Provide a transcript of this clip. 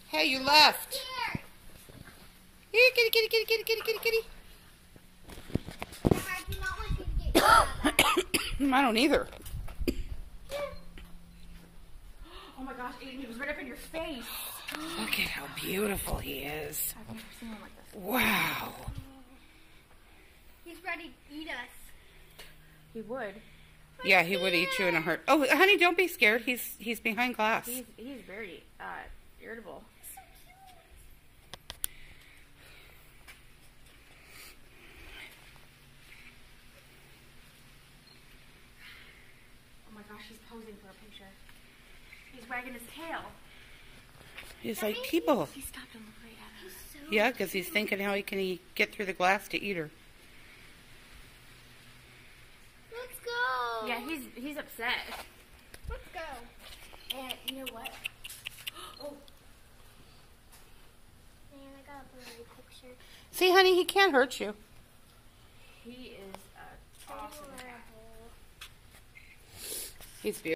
Hey, you left. Here, kitty, kitty, kitty, kitty, kitty, kitty, kitty. I do not want you to get shot. I don't either. Oh my gosh, Aiden, he was right up in your face. Look at how beautiful he is. I've never seen one like this. Wow. He's ready to eat us. He would. Yeah, he would eat you in a heart. Oh, honey, don't be scared. He's behind glass. He's very irritable. Oh my gosh, he's posing for a picture. He's wagging his tail. He's like, people. He stopped and looked right at us. Yeah, because he's thinking how he can get through the glass to eat her. Let's go. Yeah, he's upset. Let's go. And you know what? Oh, Man, I got a blurry picture. See, honey, he can't hurt you. he is awesome. Adorable. He's beautiful.